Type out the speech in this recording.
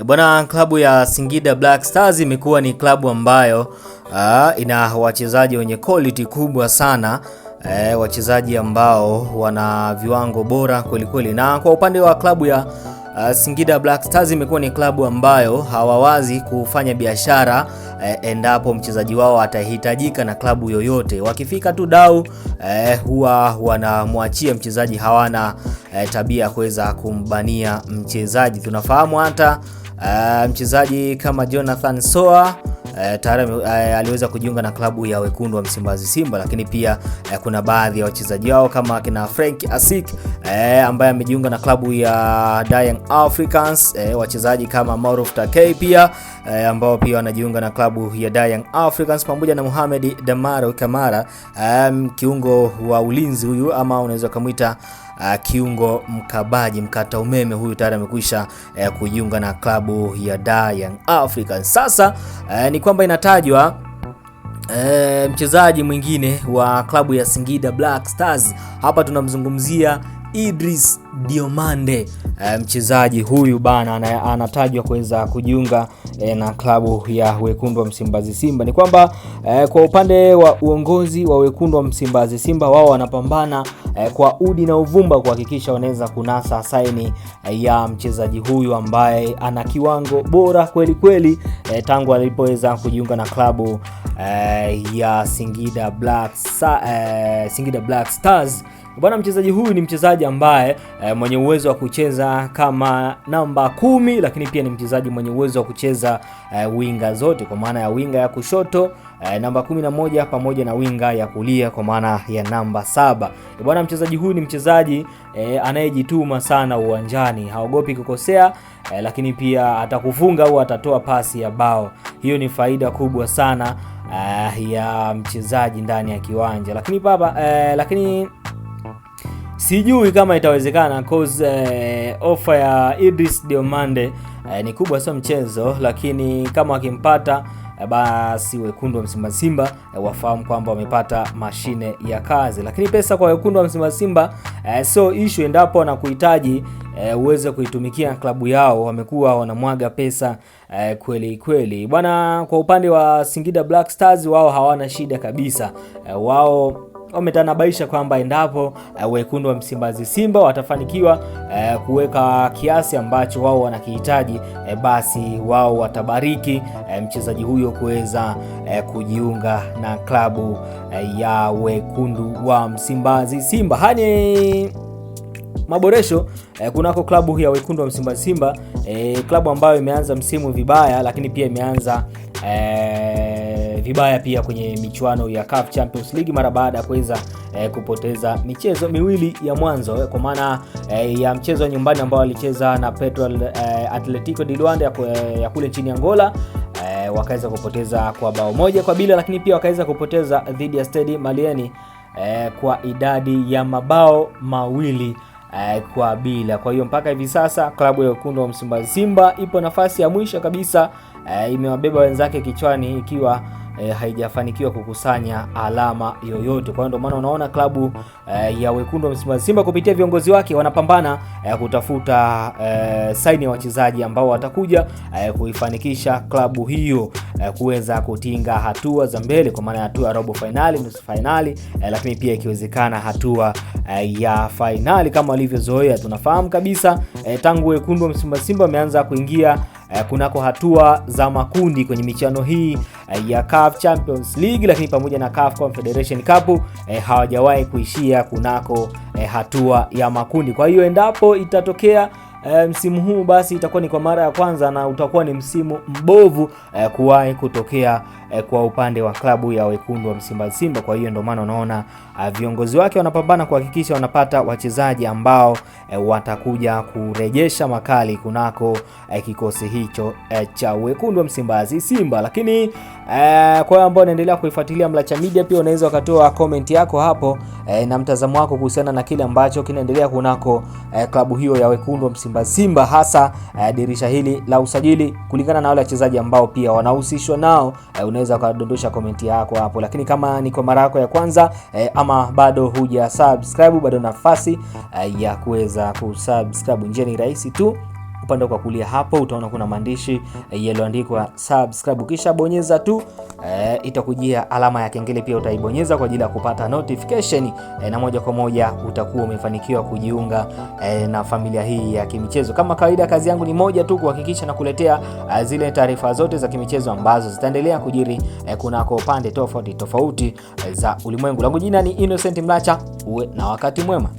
Bwana, klabu ya Singida Black Stars imekuwa ni klabu ambayo ina wachezaji wenye quality kubwa sana, wachezaji ambao wana viwango bora kweli kweli. Na kwa upande wa klabu ya Singida Black Stars imekuwa ni klabu ambayo hawawazi kufanya biashara endapo mchezaji wao atahitajika na klabu yoyote. Wakifika tu dau huwa wanamwachia mchezaji, hawana tabia kuweza kumbania mchezaji. Tunafahamu hata mchezaji kama Jonathan Soa tayari aliweza kujiunga na klabu ya Wekundu wa Msimbazi Simba, lakini pia kuna baadhi ya wachezaji wao kama kina Frank Asik ambaye amejiunga na klabu ya Young Africans, wachezaji kama Maruf Takei pia ambao pia wanajiunga na klabu ya Young Africans, pamoja na Mohamed Damaro Kamara, kiungo wa ulinzi huyu, ama unaweza kumuita kiungo mkabaji mkata umeme, huyu tayari amekwisha kujiunga na klabu ya Young Africans. Sasa ni kwamba inatajwa mchezaji mwingine wa klabu ya Singida Black Stars, hapa tunamzungumzia Idris Diomande. Mchezaji huyu bana anatajwa kuweza kujiunga na klabu ya Wekundu wa Msimbazi Simba. Ni kwamba kwa upande wa uongozi wa Wekundu wa Msimbazi Simba, wao wanapambana kwa udi na uvumba kuhakikisha wanaweza kunasa saini ya mchezaji huyu ambaye ana kiwango bora kweli kweli tangu alipoweza kujiunga na klabu ya Singida Black Stars. Bwana, mchezaji huyu ni mchezaji ambaye mwenye uwezo wa kucheza kama namba 10, lakini pia ni mchezaji mwenye uwezo wa kucheza winga zote, kwa maana ya winga ya kushoto namba 11 pamoja na winga ya kulia kwa maana ya namba 7. Bwana, mchezaji huyu ni mchezaji anayejituma sana uwanjani, haogopi kukosea, lakini pia atakufunga au atatoa pasi ya bao. Hiyo ni faida kubwa sana ya mchezaji ndani ya kiwanja. Lakini sijui kama itawezekana cause offer ya Idris Diomande ni kubwa, sio mchezo, lakini kama akimpata basi Wekundu wa Msimbazi Simba wafahamu kwamba wamepata mashine ya kazi. Lakini pesa kwa Wekundu wa Msimbazi Simba so issue endapo na kuhitaji uweze kuitumikia klabu yao, wamekuwa wanamwaga pesa kweli kweli. Bwana, kwa upande wa Singida Black Stars, wao hawana shida kabisa. Wao wametanabaisha kwamba endapo Wekundu wa Msimbazi Simba watafanikiwa kuweka kiasi ambacho wao wanakihitaji, basi wao watabariki mchezaji huyo kuweza kujiunga na klabu ya Wekundu wa Msimbazi Simba. Hani maboresho kunako klabu ya Wekundu wa Msimbazi Simba, klabu ambayo imeanza msimu vibaya, lakini pia imeanza vibaya pia kwenye michuano ya CAF Champions League mara baada ya kuweza kupoteza michezo miwili ya mwanzo, kwa maana ya mchezo nyumbani ambao walicheza na Petro Atletico de Luanda ya kule nchini Angola, wakaweza kupoteza kwa bao 1-0, lakini pia wakaweza kupoteza dhidi ya Stade Malien kwa idadi ya mabao 2-0. Kwa hiyo mpaka hivi sasa klabu ya Wekundu wa Msimbazi Simba ipo nafasi ya mwisho kabisa, imewabeba wenzake kichwani ikiwa haijafanikiwa kukusanya alama yoyote. Kwa hiyo ndio maana unaona klabu ya Wekundu wa Msimbazi Simba kupitia viongozi wake wanapambana kutafuta saini ya wachezaji ambao watakuja kuifanikisha klabu hiyo kuweza kutinga hatua za mbele, kwa maana hatua ya robo finali, nusu finali, lakini pia ikiwezekana hatua ya finali kama walivyozoea. Tunafahamu kabisa tangu Wekundu wa Msimbazi Simba wameanza kuingia kunako hatua za makundi kwenye michuano hii ya CAF Champions League, lakini pamoja na CAF Confederation Cup hawajawahi kuishia kunako hatua ya makundi. Kwa hiyo endapo itatokea msimu huu, basi itakuwa ni kwa mara ya kwanza na utakuwa ni msimu mbovu kuwahi kutokea kwa upande wa klabu ya Wekundu wa Msimbazi Simba. Kwa hiyo ndio maana unaona viongozi wake wanapambana kuhakikisha wanapata wachezaji ambao watakuja kurejesha makali kunako kikosi hicho cha Wekundu wa Msimbazi Simba. Lakini kwa wale ambao wanaendelea kuifuatilia Mlacha Media, pia unaweza ukatoa comment yako hapo na mtazamo wako kuhusiana na kile ambacho kinaendelea kunako klabu hiyo ya Wekundu wa Msimbazi Simba, hasa dirisha hili la usajili, kulingana na wale wachezaji ambao pia wanahusishwa nao. Unaweza ukadondosha comment yako hapo. Lakini kama ni kwa mara yako ya kwanza ama bado huja subscribe, bado nafasi ya kuweza kusubscribe. Njia ni rahisi tu, upande wa kulia hapo utaona kuna maandishi yaliyoandikwa subscribe. Kisha bonyeza tu itakujia alama ya kengele, pia utaibonyeza kwa ajili ya kupata notification na moja kwa moja utakuwa umefanikiwa kujiunga na familia hii ya kimichezo. Kama kawaida, kazi yangu ni moja tu, kuhakikisha na kuletea zile taarifa zote za kimichezo ambazo zitaendelea kujiri kunako pande tofauti za ulimwengu. Langu jina ni Innocent Mlacha, uwe na wakati mwema.